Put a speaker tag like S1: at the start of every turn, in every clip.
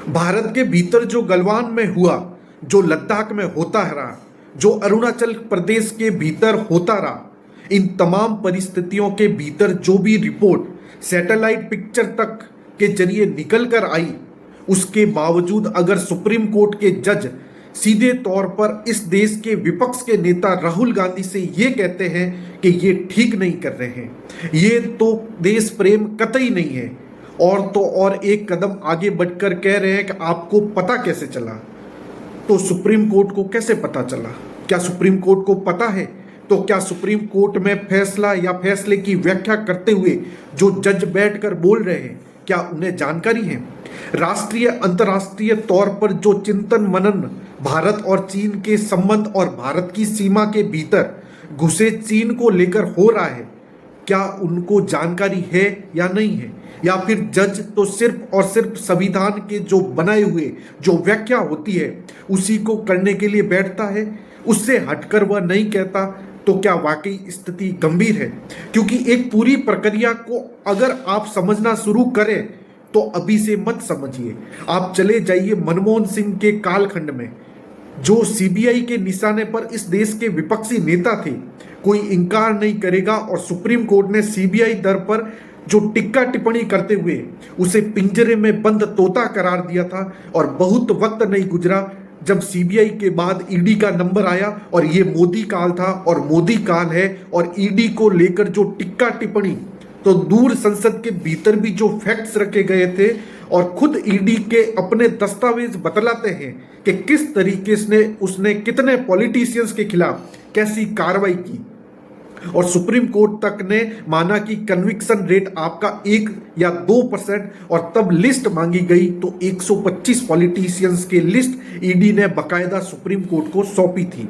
S1: भारत के भीतर जो गलवान में हुआ, जो लद्दाख में होता रहा, जो अरुणाचल प्रदेश के भीतर होता रहा, इन तमाम परिस्थितियों के भीतर जो भी रिपोर्ट सैटेलाइट पिक्चर तक के जरिए निकल कर आई, उसके बावजूद अगर सुप्रीम कोर्ट के जज सीधे तौर पर इस देश के विपक्ष के नेता राहुल गांधी से ये कहते हैं कि ये ठीक नहीं कर रहे हैं, ये तो देश प्रेम कतई नहीं है, और तो और एक कदम आगे बढ़कर कह रहे हैं कि आपको पता कैसे चला? तो सुप्रीम कोर्ट को कैसे पता चला? क्या सुप्रीम कोर्ट को पता है? तो क्या सुप्रीम कोर्ट में फैसला या फैसले की व्याख्या करते हुए जो जज बैठकर बोल रहे हैं, क्या उन्हें जानकारी है? राष्ट्रीय अंतर्राष्ट्रीय तौर पर जो चिंतन मनन भारत और चीन के संबंध और भारत की सीमा के भीतर घुसे चीन को लेकर हो रहा है, क्या उनको जानकारी है या नहीं है? या फिर जज तो सिर्फ और सिर्फ संविधान के जो बनाए हुए जो व्याख्या होती है उसी को करने के लिए बैठता है, उससे हटकर वह नहीं कहता? तो क्या वाकई स्थिति गंभीर है? क्योंकि एक पूरी प्रक्रिया को अगर आप समझना शुरू करें तो अभी से मत समझिए, आप चले जाइए मनमोहन सिंह के कालखंड में, जो सीबीआई के निशाने पर इस देश के विपक्षी नेता थे, कोई इंकार नहीं करेगा। और सुप्रीम कोर्ट ने सीबीआई दर पर जो टिक्का टिप्पणी करते हुए उसे पिंजरे में बंद तोता करार दिया था, और बहुत वक्त नहीं गुजरा जब सीबीआई के बाद ईडी का नंबर आया, और ये मोदी काल था और मोदी काल है, और ईडी को लेकर जो टिक्का टिप्पणी, तो दूर संसद के भीतर भी जो फैक्ट्स रखे गए थे, और खुद ईडी के अपने दस्तावेज बतलाते हैं कि किस तरीके से उसने कितने पॉलिटिशियंस के खिलाफ कैसी कार्रवाई की, और सुप्रीम कोर्ट तक ने माना कि कन्विक्शन रेट आपका 1 या 2%, और तब लिस्ट मांगी गई तो 125 पॉलिटिशियंस के लिस्ट ईडी ने बकायदा सुप्रीम कोर्ट को सौंपी थी।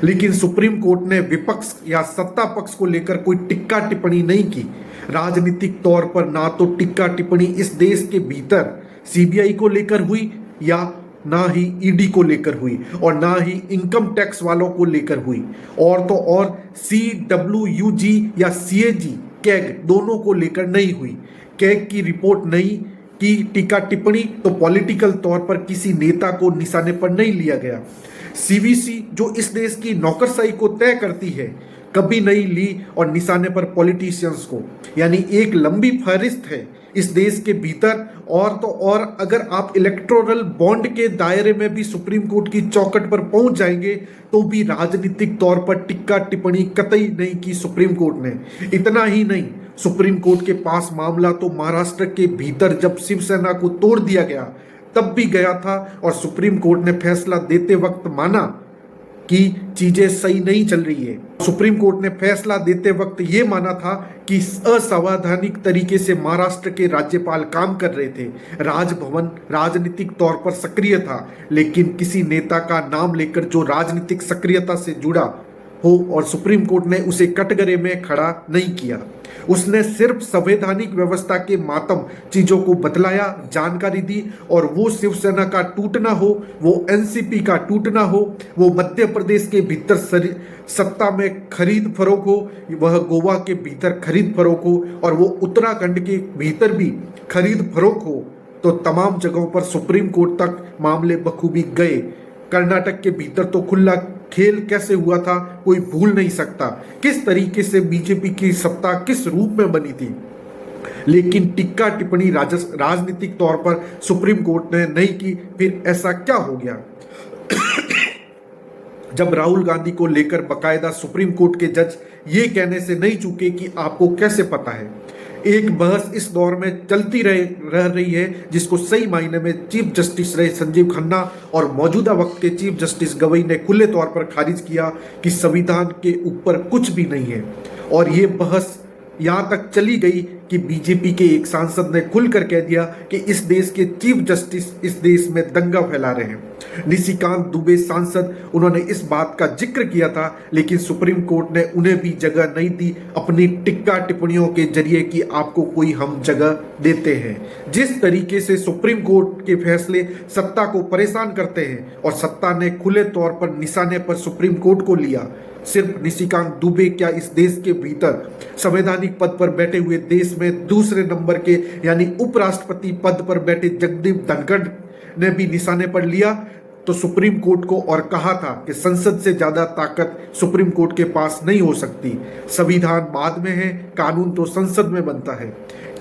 S1: लेकिन सुप्रीम कोर्ट ने विपक्ष या सत्ता पक्ष को लेकर कोई टिक्का टिप्पणी नहीं की। राजनीतिक तौर पर ना तो टिक्का टिप्पणी इस देश के भीतर सीबीआई को लेकर हुई, या ना ही ईडी को लेकर हुई, और ना ही इनकम टैक्स वालों को लेकर हुई, और तो और CWUG या CAG कैग दोनों को लेकर नहीं हुई। कैग की रिपोर्ट नहीं की टीका टिप्पणी तो पॉलिटिकल तौर पर किसी नेता को निशाने पर नहीं लिया गया। CVC जो इस देश की नौकरशाही को तय करती है, कभी नहीं ली और निशाने पर पॉलिटिशियंस को, यानी एक लंबी फहरिस्त है इस देश के भीतर। और तो और अगर आप इलेक्टोरल बॉन्ड के दायरे में भी सुप्रीम कोर्ट की चौखट पर पहुंच जाएंगे तो भी राजनीतिक तौर पर टिक्का टिप्पणी कतई नहीं की सुप्रीम कोर्ट ने। इतना ही नहीं, सुप्रीम कोर्ट के पास मामला तो महाराष्ट्र के भीतर जब शिवसेना को तोड़ दिया गया तब भी गया था, और सुप्रीम कोर्ट ने फैसला देते वक्त माना कि चीजें सही नहीं चल रही है। सुप्रीम कोर्ट ने फैसला देते वक्त ये माना था कि असंवैधानिक तरीके से महाराष्ट्र के राज्यपाल काम कर रहे थे। राजभवन राजनीतिक तौर पर सक्रिय था, लेकिन किसी नेता का नाम लेकर जो राजनीतिक सक्रियता से जुड़ा हो, और सुप्रीम कोर्ट ने उसे कटघरे में खड़ा नहीं किया। उसने सिर्फ संवैधानिक व्यवस्था के मातम चीजों को बतलाया, जानकारी दी, और वो शिवसेना का टूटना हो, वो एनसीपी का टूटना हो, वो मध्य प्रदेश के भीतर सत्ता में खरीद फरोख हो, वह गोवा के भीतर खरीद फरोख हो, और वो उत्तराखंड के भीतर भी खरीद फरोख हो, तो तमाम जगहों पर सुप्रीम कोर्ट तक मामले बखूबी गए। कर्नाटक के भीतर तो खुला खेल कैसे हुआ था कोई भूल नहीं सकता, किस तरीके से बीजेपी की सत्ता किस रूप में बनी थी। लेकिन टिक्का टिप्पणी राजनीतिक तौर पर सुप्रीम कोर्ट ने नहीं की। फिर ऐसा क्या हो गया? जब राहुल गांधी को लेकर बकायदा सुप्रीम कोर्ट के जज ये कहने से नहीं चूके कि आपको कैसे पता है। एक बहस इस दौर में चलती रह रही है, जिसको सही मायने में चीफ जस्टिस रहे संजीव खन्ना और मौजूदा वक्त के चीफ जस्टिस गवई ने खुले तौर पर खारिज किया कि संविधान के ऊपर कुछ भी नहीं है। और ये बहस यहाँ तक चली गई कि बीजेपी के एक सांसद ने खुलकर कह दिया कि इस देश के चीफ जस्टिस इस देश में दंगा फैला रहे हैं। निशिकांत दुबे सांसद, उन्होंने इस बात का जिक्र किया था, लेकिन सुप्रीम कोर्ट ने उन्हें भी जगह नहीं दी अपनी टिक्का टिप्पणियों के जरिए कि आपको कोई हम जगह देते हैं। जिस तरीके से सुप्रीम कोर्ट के फैसले सत्ता को परेशान करते हैं, और सत्ता ने खुले तौर पर निशाने पर सुप्रीम कोर्ट को लिया। सिर्फ निशिकांत दुबे क्या इस देश के भीतर संवैधानिक पद पर बैठे हुए देश में दूसरे नंबर के यानी उपराष्ट्रपति पद पर बैठे जगदीप धनखड़ ने भी निशाने पर लिया तो सुप्रीम कोर्ट को और कहा था कि संसद से ज्यादा ताकत सुप्रीम कोर्ट के पास नहीं हो सकती। संविधान बाद में है, कानून तो संसद में बनता है।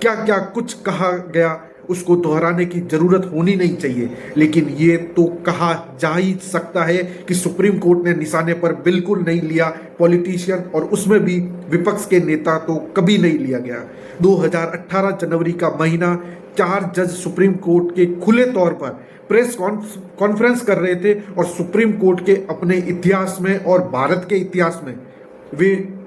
S1: क्या क्या कुछ कहा गया उसको दोहराने की जरूरत होनी नहीं चाहिए, लेकिन ये तो कहा जा ही सकता है कि सुप्रीम कोर्ट ने निशाने पर बिल्कुल नहीं लिया पॉलिटिशियन, और उसमें भी विपक्ष के नेता तो कभी नहीं लिया गया। 2018 जनवरी का महीना 4 जज सुप्रीम कोर्ट के खुले तौर पर प्रेस कॉन्फ्रेंस कर रहे थे और सुप्रीम कोर्ट के अपने इतिहास में और भारत के इतिहास में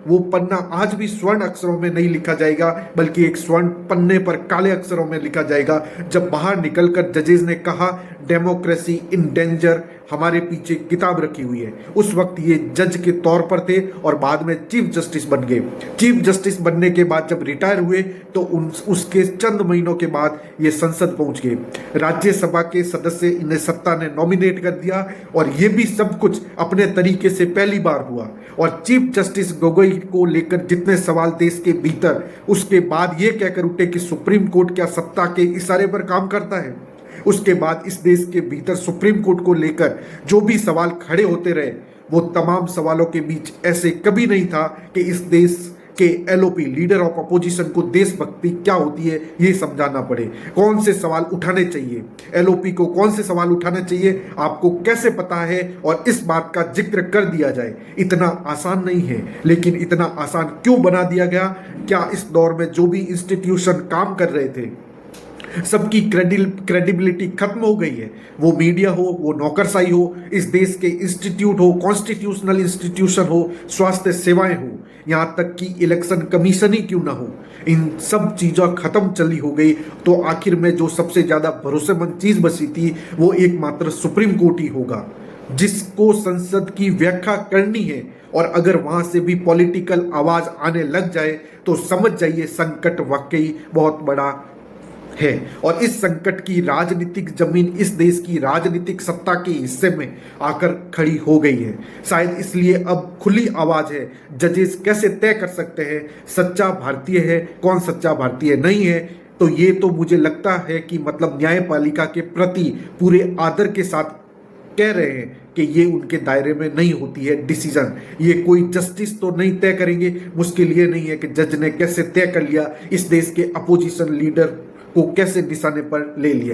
S1: वो पन्ना आज भी स्वर्ण अक्षरों में नहीं लिखा जाएगा, बल्कि एक स्वर्ण पन्ने पर काले अक्षरों में लिखा जाएगा, जब बाहर निकलकर जजेस ने कहा डेमोक्रेसी इन डेंजर, हमारे पीछे किताब रखी हुई है। उस वक्त ये जज के तौर पर थे और बाद में चीफ जस्टिस बन गए। चीफ जस्टिस बनने के बाद जब रिटायर हुए तो उसके चंद महीनों के बाद ये संसद पहुंच गए। राज्यसभा के सदस्य इन्हें सत्ता ने नॉमिनेट कर दिया और ये भी सब कुछ अपने तरीके से पहली बार हुआ। और चीफ जस्टिस गोगोई को लेकर जितने सवाल देश के भीतर, उसके बाद ये कहकर उठे कि सुप्रीम कोर्ट क्या सत्ता के इशारे पर काम करता है। उसके बाद इस देश के भीतर सुप्रीम कोर्ट को लेकर जो भी सवाल खड़े होते रहे, वो तमाम सवालों के बीच ऐसे कभी नहीं था कि इस देश के एलओपी लीडर ऑफ अपोजिशन को देशभक्ति क्या होती है ये समझाना पड़े। कौन से सवाल उठाने चाहिए, एलओपी को कौन से सवाल उठाने चाहिए, आपको कैसे पता है, और इस बात का जिक्र कर दिया जाए। इतना आसान नहीं है, लेकिन इतना आसान क्यों बना दिया गया? क्या इस दौर में जो भी इंस्टीट्यूशन काम कर रहे थे सबकी क्रेडिबिलिटी खत्म हो गई है? वो मीडिया हो, वो नौकरशाही हो, इस देश के इंस्टीट्यूट हो, कॉन्स्टिट्यूशनल इंस्टीट्यूशन हो, स्वास्थ्य सेवाएं हो, यहाँ तक कि इलेक्शन कमीशन ही क्यों ना हो, इन सब चीज़ों खत्म चली हो गई। तो आखिर में जो सबसे ज़्यादा भरोसेमंद चीज़ बची थी वो एकमात्र सुप्रीम कोर्ट ही होगा, जिसको संसद की व्याख्या करनी है। और अगर वहां से भी पॉलिटिकल आवाज आने लग जाए तो समझ जाइए संकट वाकई बहुत बड़ा है। और इस संकट की राजनीतिक जमीन इस देश की राजनीतिक सत्ता के हिस्से में आकर खड़ी हो गई है। शायद इसलिए अब खुली आवाज है। जजेस कैसे तय कर सकते हैं सच्चा भारतीय है कौन सच्चा भारतीय नहीं है? तो ये तो मुझे लगता है कि मतलब न्यायपालिका के प्रति पूरे आदर के साथ कह रहे हैं कि ये उनके दायरे में नहीं होती है डिसीजन। ये कोई जस्टिस तो नहीं तय करेंगे। मुश्किल ये नहीं है कि जज ने कैसे तय कर लिया, इस देश के अपोजिशन लीडर को कैसे निशाने पर ले लिया।